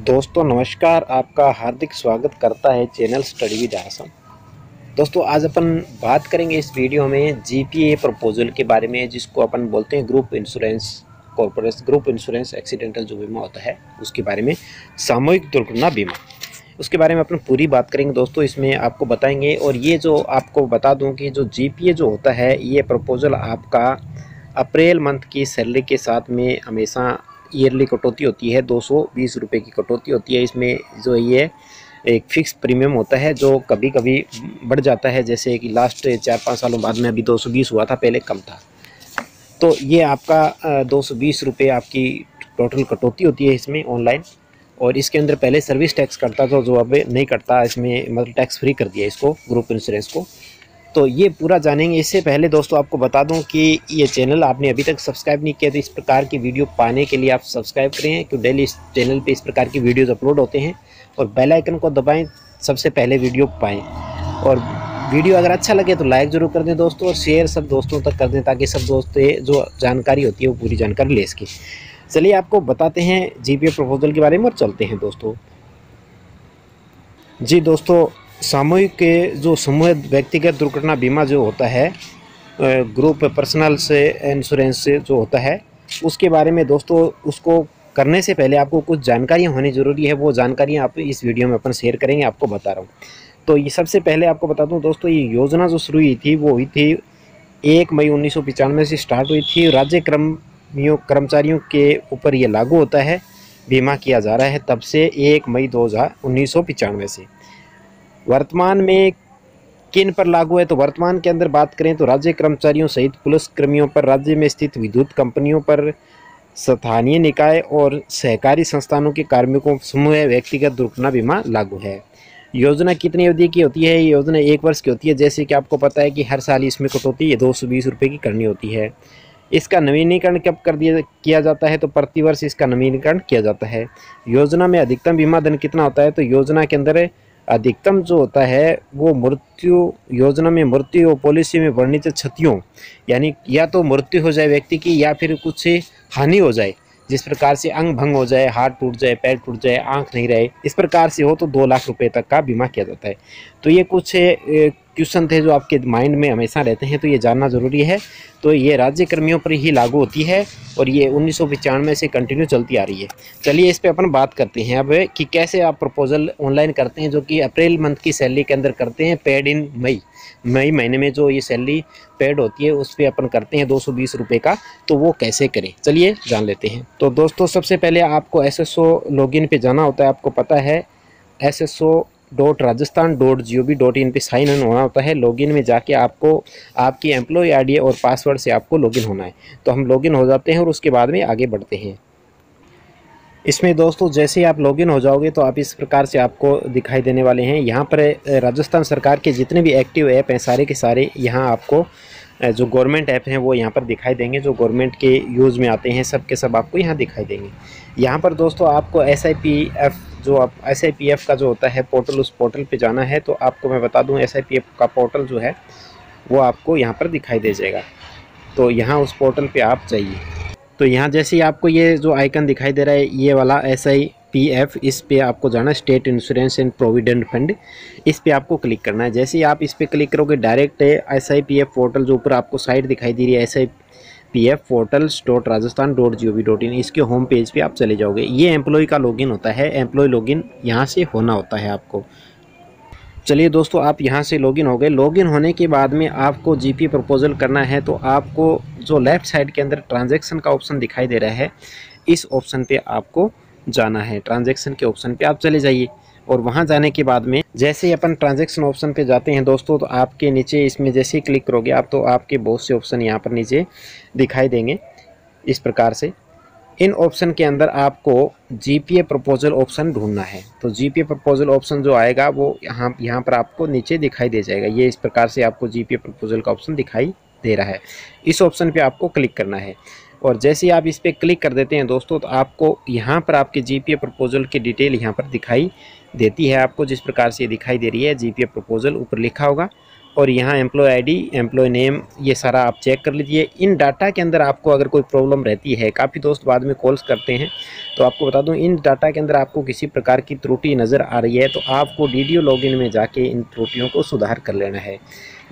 दोस्तों नमस्कार, आपका हार्दिक स्वागत करता है चैनल स्टडी विद आसम। दोस्तों आज अपन बात करेंगे इस वीडियो में जीपीए प्रपोजल के बारे में, जिसको अपन बोलते हैं group insurance corporation, group insurance accidental जो बीमा होता है उसके बारे में, सामूहिक दुर्घटना बीमा, उसके बारे में अपन पूरी बात करेंगे। दोस्तों इसमें आपको बताएंगे, और ये जो आपको बता दूं कि जो जीपीए जो होता है ये प्रपोजल आपका अप्रैल मंथ की सैलरी के साथ में हमेशा ईयरली कटौती होती है, 220 रुपये की कटौती होती है। इसमें जो ये एक फिक्स प्रीमियम होता है जो कभी कभी बढ़ जाता है, जैसे कि लास्ट 4-5 सालों बाद में अभी 220 हुआ था, पहले कम था। तो ये आपका 220 रुपये आपकी टोटल कटौती होती है इसमें ऑनलाइन, और इसके अंदर पहले सर्विस टैक्स कटता था जो अब नहीं कटता, इसमें मतलब टैक्स फ्री कर दिया इसको, ग्रुप इंश्योरेंस को। तो ये पूरा जानेंगे। इससे पहले दोस्तों आपको बता दूं कि ये चैनल आपने अभी तक सब्सक्राइब नहीं किया तो इस प्रकार की वीडियो पाने के लिए आप सब्सक्राइब करें, क्योंकि डेली इस चैनल पे इस प्रकार की वीडियोज़ अपलोड होते हैं, और बेल आइकन को दबाएं, सबसे पहले वीडियो पाएँ। और वीडियो अगर अच्छा लगे तो लाइक ज़रूर कर दें दोस्तों, और शेयर सब दोस्तों तक कर दें ताकि सब दोस्त जो जानकारी होती है वो पूरी जानकारी ले सकें। चलिए आपको बताते हैं जीपीए प्रपोजल के बारे में और चलते हैं दोस्तों। जी दोस्तों, सामूहिक के जो समूह व्यक्तिगत दुर्घटना बीमा जो होता है, ग्रुप पर्सनल से इंश्योरेंस से जो होता है, उसके बारे में दोस्तों उसको करने से पहले आपको कुछ जानकारियाँ होनी ज़रूरी है। वो जानकारियाँ आप इस वीडियो में अपन शेयर करेंगे, आपको बता रहा हूँ। तो ये सबसे पहले आपको बता दूँ दोस्तों, ये योजना जो शुरू हुई थी वो हुई थी 1 मई 1995 से स्टार्ट हुई थी। राज्य कर्मचारियों के ऊपर ये लागू होता है, बीमा किया जा रहा है तब से 1 मई 1995 से। वर्तमान में किन पर लागू है, तो वर्तमान के अंदर बात करें तो राज्य कर्मचारियों सहित पुलिस कर्मियों पर, राज्य में स्थित विद्युत कंपनियों पर, स्थानीय निकाय और सहकारी संस्थानों के कार्मिकों समूह व्यक्तिगत दुर्घटना बीमा लागू है। योजना कितनी अवधि की होती है? ये योजना 1 वर्ष की होती है। जैसे कि आपको पता है कि हर साल इसमें कटौती ये 220 रुपये की करनी होती है। इसका नवीनीकरण कब किया जाता है, तो प्रतिवर्ष इसका नवीनीकरण किया जाता है। योजना में अधिकतम बीमा धन कितना होता है, तो योजना के अंदर अधिकतम जो होता है वो योजना में मृत्यु और पॉलिसी में वर्णित क्षतियों, यानी या तो मृत्यु हो जाए व्यक्ति की या फिर कुछ हानि हो जाए, जिस प्रकार से अंग भंग हो जाए, हाथ टूट जाए, पैर टूट जाए, आंख नहीं रहे, इस प्रकार से हो तो 2 लाख रुपए तक का बीमा किया जाता है। तो ये कुछ क्वेश्चन थे जो आपके माइंड में हमेशा रहते हैं, तो ये जानना ज़रूरी है। तो ये राज्य कर्मियों पर ही लागू होती है और ये 1995 से कंटिन्यू चलती आ रही है। चलिए इस पे अपन बात करते हैं अब कि कैसे आप प्रपोजल ऑनलाइन करते हैं, जो कि अप्रैल मंथ की सैलरी के अंदर करते हैं, पेड इन मई महीने में जो ये सैलरी पेड होती है उस पर अपन करते हैं 220 रुपये का। तो वो कैसे करें चलिए जान लेते हैं। तो दोस्तों सबसे पहले आपको SSO लॉगिन पे जाना होता है। आपको पता है sso.rajasthan.gov.in पे साइन इन होना होता है। लॉगिन में जाके आपको आपकी एम्प्लॉय आईडी और पासवर्ड से आपको लॉगिन होना है। तो हम लॉगिन हो जाते हैं और उसके बाद में आगे बढ़ते हैं। इसमें दोस्तों जैसे ही आप लॉगिन हो जाओगे तो आप इस प्रकार से आपको दिखाई देने वाले हैं। यहाँ पर राजस्थान सरकार के जितने भी एक्टिव ऐप हैं सारे के सारे यहाँ आपको जो गवर्नमेंट ऐप हैं वो यहाँ पर दिखाई देंगे, जो गवर्नमेंट के यूज़ में आते हैं सब के सब आपको यहाँ दिखाई देंगे। यहाँ पर दोस्तों आपको SIPF का जो होता है पोर्टल, उस पोर्टल पे जाना है। तो आपको मैं बता दूँ SIPF का पोर्टल जो है वो आपको यहाँ पर दिखाई दे जाएगा। तो यहाँ उस पोर्टल पे आप जाइए। तो यहाँ जैसे ही आपको ये जो आइकन दिखाई दे रहा है ये वाला SIPF, इस पे आपको जाना है, state insurance and provident fund, इस पे आपको क्लिक करना है। जैसे ही आप इस पे क्लिक करोगे डायरेक्ट SIPF पोर्टल जो ऊपर आपको साइट दिखाई दे रही है SIPF-portals.rajasthan.gov.in, इसके होम पेज पे आप चले जाओगे। ये एम्प्लॉय का लॉगिन होता है, एम्प्लॉय लॉगिन यहाँ से होना होता है आपको। चलिए दोस्तों आप यहाँ से लॉगिन हो गए। लॉगिन होने के बाद में आपको जीपी प्रपोजल करना है। तो आपको जो लेफ़्ट साइड के अंदर ट्रांजैक्शन का ऑप्शन दिखाई दे रहा है, इस ऑप्शन पे आपको जाना है। ट्रांजैक्शन के ऑप्शन पे आप चले जाइए, और वहाँ जाने के बाद में जैसे ही अपन ट्रांजैक्शन ऑप्शन पे जाते हैं दोस्तों, तो आपके नीचे इसमें जैसे ही क्लिक करोगे आप तो आपके बहुत से ऑप्शन यहाँ पर नीचे दिखाई देंगे इस प्रकार से। इन ऑप्शन के अंदर आपको जीपीए प्रपोजल ऑप्शन ढूंढना है। तो जीपीए प्रपोजल ऑप्शन जो आएगा वो यहाँ पर आपको नीचे दिखाई दे जाएगा। ये इस प्रकार से आपको जीपीए प्रपोजल का ऑप्शन दिखाई दे रहा है। इस ऑप्शन पे आपको क्लिक करना है, और जैसे ही आप इस पर क्लिक कर देते हैं दोस्तों तो आपको यहाँ पर आपके जीपीए प्रपोजल की डिटेल यहाँ पर दिखाई देती है। आपको जिस प्रकार से दिखाई दे रही है जीपीए प्रपोजल ऊपर लिखा होगा, और यहाँ एम्प्लॉय आईडी, एम्प्लॉय नेम, ये सारा आप चेक कर लीजिए। इन डाटा के अंदर आपको अगर कोई प्रॉब्लम रहती है, काफ़ी दोस्त बाद में कॉल्स करते हैं, तो आपको बता दूं इन डाटा के अंदर आपको किसी प्रकार की त्रुटि नज़र आ रही है तो आपको डीडीओ लॉगिन में जाके इन त्रुटियों को सुधार कर लेना है।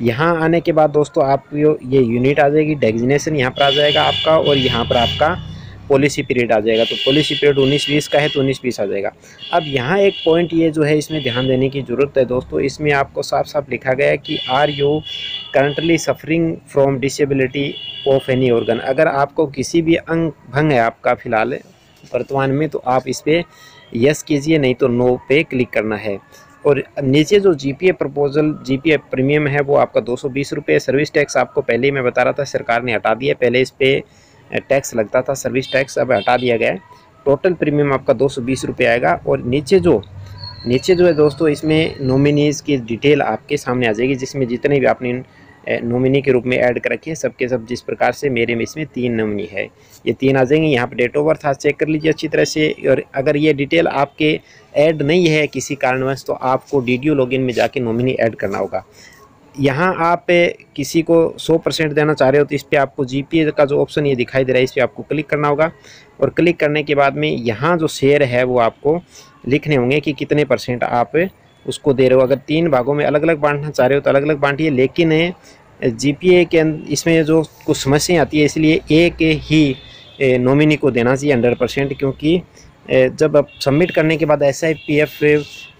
यहाँ आने के बाद दोस्तों आप ये यूनिट आ जाएगी, डेजिग्नेशन यहाँ पर आ जाएगा आपका, और यहाँ पर आपका पॉलिसी पीरियड आ जाएगा। तो पॉलिसी पीरियड 19-20 का है तो 19-20 आ जाएगा। अब यहाँ एक पॉइंट ये जो है इसमें ध्यान देने की ज़रूरत है दोस्तों, इसमें आपको साफ साफ लिखा गया है कि are you currently suffering from disability of any organ. अगर आपको किसी भी अंग भंग है आपका फ़िलहाल वर्तमान में, तो आप इस पर यस कीजिए, नहीं तो नो पे क्लिक करना है। और नीचे जो जीपीए प्रपोजल, जीपीए प्रीमियम है वो आपका 220 रुपये। सर्विस टैक्स आपको पहले ही मैं बता रहा था सरकार ने हटा दिया, पहले इस पर टैक्स लगता था सर्विस टैक्स, अब हटा दिया गया है। टोटल प्रीमियम आपका 220 रुपये आएगा। और नीचे जो है दोस्तों इसमें नॉमिनीज़ की डिटेल आपके सामने आ जाएगी, जिसमें जितने भी आपने नॉमिनी के रूप में ऐड कर रखे हैं सबके सब जिस प्रकार से मेरे में इसमें 3 नॉमिनी है, ये 3 आ जाएंगे। यहाँ पर डेट ऑफ बर्थ आज चेक कर लीजिए अच्छी तरह से। और अगर ये डिटेल आपके ऐड नहीं है किसी कारणवश, तो आपको डीडीओ लॉगिन में जाके नॉमिनी ऐड करना होगा। यहाँ आप किसी को 100% देना चाह रहे हो तो इस पर आपको जीपीए का जो ऑप्शन ये दिखाई दे रहा है इस पर आपको क्लिक करना होगा। और क्लिक करने के बाद में यहाँ जो शेयर है वो आपको लिखने होंगे कि कितने % आप उसको दे रहे हो। अगर 3 भागों में अलग अलग बांटना चाह रहे हो तो अलग अलग बांटिए, लेकिन जीपीए के इसमें जो कुछ समस्याएं आती है इसलिए एक ही नॉमिनी को देना चाहिए 100%, क्योंकि जब आप सबमिट करने के बाद SIPF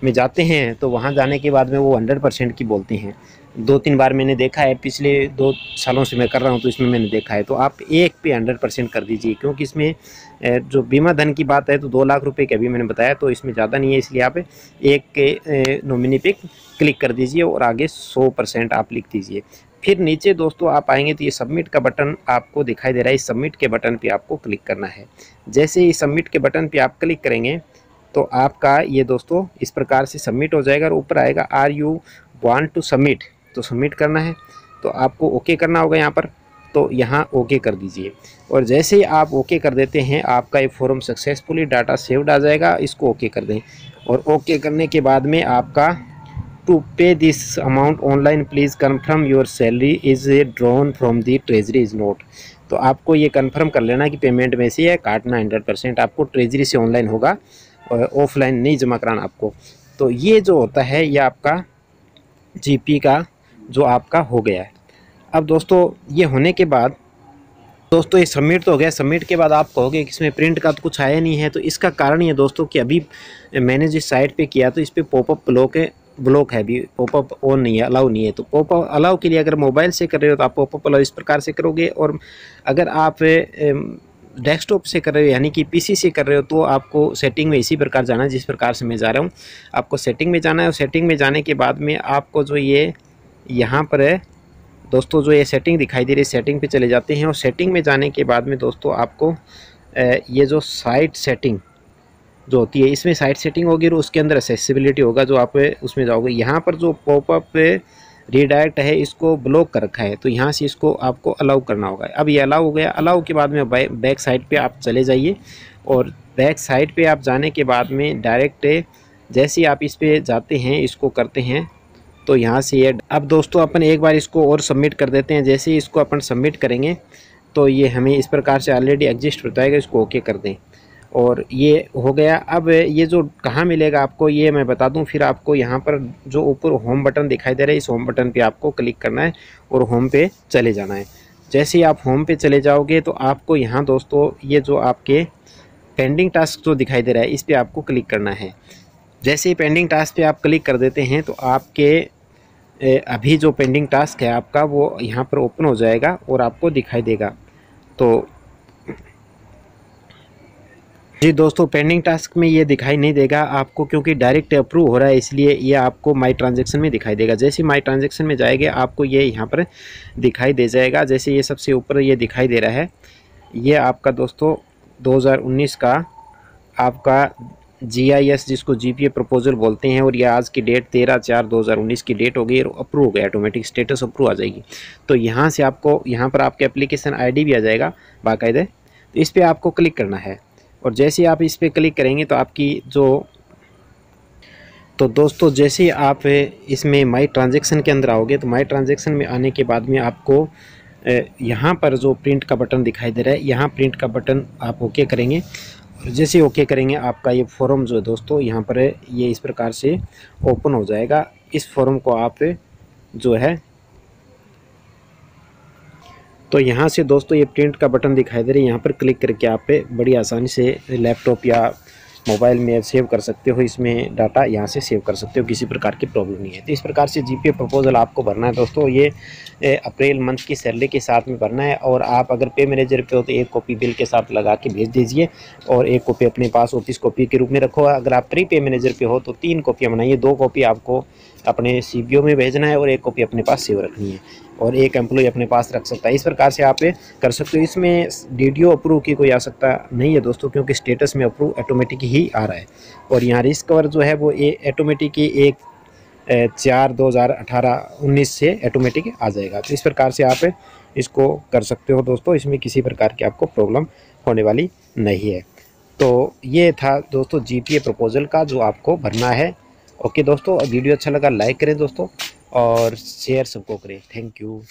में जाते हैं तो वहाँ जाने के बाद में वो 100% की बोलते हैं। 2-3 बार मैंने देखा है, पिछले 2 सालों से मैं कर रहा हूँ तो इसमें मैंने देखा है। तो आप एक पे 100% कर दीजिए, क्योंकि इसमें जो बीमा धन की बात है तो 2 लाख रुपए के अभी मैंने बताया, तो इसमें ज़्यादा नहीं है, इसलिए आप एक के नॉमिनी पे क्लिक कर दीजिए और आगे 100% आप लिख दीजिए। फिर नीचे दोस्तों आप आएंगे तो ये सबमिट का बटन आपको दिखाई दे रहा है, इस सबमिट के बटन पे आपको क्लिक करना है। जैसे ही सबमिट के बटन पे आप क्लिक करेंगे तो आपका ये दोस्तों इस प्रकार से सबमिट हो जाएगा और ऊपर आएगा are you want to submit, तो सबमिट करना है तो आपको ओके करना होगा यहाँ पर, तो यहाँ ओके कर दीजिए। और जैसे ही आप ओके कर देते हैं आपका ये फॉर्म सक्सेसफुली डाटा सेव्ड आ जाएगा, इसको ओके कर दें। और ओके करने के बाद में आपका टू पे this amount online please confirm your salary is drawn from the treasury is note. तो आपको ये कन्फर्म कर लेना कि पेमेंट में से है काटना 100% आपको ट्रेजरी से ऑनलाइन होगा और ऑफलाइन नहीं जमा कराना आपको। तो ये जो होता है ये आपका जीपी का जो आपका हो गया है। अब दोस्तों ये होने के बाद दोस्तों ये सबमिट तो हो गया। सबमिट के बाद आप कहोगे कि इसमें प्रिंट का तो कुछ आया नहीं है, तो इसका कारण ये दोस्तों कि अभी मैंने जिस साइट पे किया तो इस पर पॉपअप ब्लॉक है, अभी पॉपअप ऑन नहीं है, अलाउ नहीं है। तो पॉपअप अलाउ के लिए अगर मोबाइल से कर रहे हो तो आप पॉपअप अलाउ इस प्रकार से करोगे, और अगर आप डेस्कटॉप से कर रहे हो यानी कि पीसी से कर रहे हो तो आपको सेटिंग में इसी प्रकार जाना है जिस प्रकार से मैं जा रहा हूँ। आपको सेटिंग में जाना है और सेटिंग में जाने के बाद में आपको जो ये यहाँ पर है दोस्तों जो ये सेटिंग दिखाई दे रही है सेटिंग पे चले जाते हैं। और सेटिंग में जाने के बाद में दोस्तों आपको ये जो साइट सेटिंग जो होती है इसमें साइट सेटिंग होगी और उसके अंदर एक्सेसिबिलिटी होगा, जो आप उसमें जाओगे। यहाँ पर जो पॉपअप रीडायरेक्ट है इसको ब्लॉक कर रखा है, तो यहाँ से इसको आपको अलाउ करना होगा। अब ये अलाउ हो गया। अलाउ के बाद में बैक साइड पे आप चले जाइए, और बैक साइड पे आप जाने के बाद में डायरेक्ट जैसे ही आप इस पे जाते हैं इसको करते हैं तो यहाँ से ये अब दोस्तों अपन एक बार इसको और सबमिट कर देते हैं। जैसे ही इसको अपन सबमिट करेंगे तो ये हमें इस प्रकार से ऑलरेडी एग्जिस्ट बताएगा, इसको ओके कर दें और ये हो गया। अब ये जो कहाँ मिलेगा आपको ये मैं बता दूं, फिर आपको यहाँ पर जो ऊपर होम बटन दिखाई दे रहा है इस होम बटन पे आपको क्लिक करना है और होम पे चले जाना है। जैसे ही आप होम पे चले जाओगे तो आपको यहाँ दोस्तों ये जो आपके पेंडिंग टास्क जो दिखाई दे रहा है इस पर आपको क्लिक करना है। जैसे ही पेंडिंग टास्क पे आप क्लिक कर देते हैं तो आपके अभी जो पेंडिंग टास्क है आपका वो यहाँ पर ओपन हो जाएगा और आपको दिखाई देगा। तो जी दोस्तों पेंडिंग टास्क में ये दिखाई नहीं देगा आपको, क्योंकि डायरेक्ट अप्रूव हो रहा है इसलिए ये आपको माई ट्रांजैक्शन में दिखाई देगा। जैसे माई ट्रांजैक्शन में जाएंगे आपको ये यहाँ पर दिखाई दे जाएगा। जैसे ये सबसे ऊपर ये दिखाई दे रहा है ये आपका दोस्तों 2019 का आपका GIS जिसको जीपीए प्रपोजल बोलते हैं, और ये आज की डेट 13/4/2019 की डेट हो गई और अप्रूव हो गया, ऑटोमेटिक स्टेटस अप्रूव आ जाएगी। तो यहाँ से आपको यहाँ पर आपके एप्लीकेशन ID भी आ जाएगा बाकायदे, तो इस पर आपको क्लिक करना है। और जैसे आप इस पर क्लिक करेंगे तो आपकी जो तो दोस्तों जैसे ही आप इसमें माई ट्रांजैक्शन के अंदर आओगे तो माई ट्रांजैक्शन में आने के बाद में आपको यहाँ पर जो प्रिंट का बटन दिखाई दे रहा है, यहाँ प्रिंट का बटन आप ओके करेंगे। और जैसे ही ओके करेंगे आपका ये फॉर्म जो है दोस्तों यहाँ पर ये इस प्रकार से ओपन हो जाएगा। इस फॉर्म को आप जो है तो यहाँ से दोस्तों ये प्रिंट का बटन दिखाई दे रहा है, यहाँ पर क्लिक करके आप बड़ी आसानी से लैपटॉप या मोबाइल में सेव कर सकते हो। इसमें डाटा यहाँ से सेव कर सकते हो, किसी प्रकार की प्रॉब्लम नहीं है। तो इस प्रकार से जीपीएफ प्रपोजल आपको भरना है दोस्तों। ये अप्रैल मंथ की सैलरी के साथ में भरना है। और आप अगर पे मैनेजर पे हो तो एक कॉपी बिल के साथ लगा के भेज दीजिए और एक कॉपी अपने पास ऑफिस कॉपी के रूप में रखो। अगर आप प्री पे मैनेजर पे हो तो 3 कॉपियाँ बनाइए, 2 कॉपी आपको अपने सीबीओ में भेजना है और एक कॉपी अपने पास सेव रखनी है और एक एम्प्लॉय अपने पास रख सकता है। इस प्रकार से आप कर सकते हो। इसमें डीडीओ अप्रूव की कोई आवश्यकता नहीं है दोस्तों, क्योंकि स्टेटस में अप्रूव ऑटोमेटिक ही आ रहा है। और यहाँ रिस्क कवर जो है वो ऑटोमेटिक ही 4/2018-19 से ऑटोमेटिक आ जाएगा। तो इस प्रकार से आप इसको कर सकते हो दोस्तों। इसमें किसी प्रकार की आपको प्रॉब्लम होने वाली नहीं है। तो ये था दोस्तों जीपीए प्रपोजल का जो आपको भरना है। ओके दोस्तों, वीडियो अच्छा लगा लाइक करें दोस्तों और शेयर सबको करें। Thank you.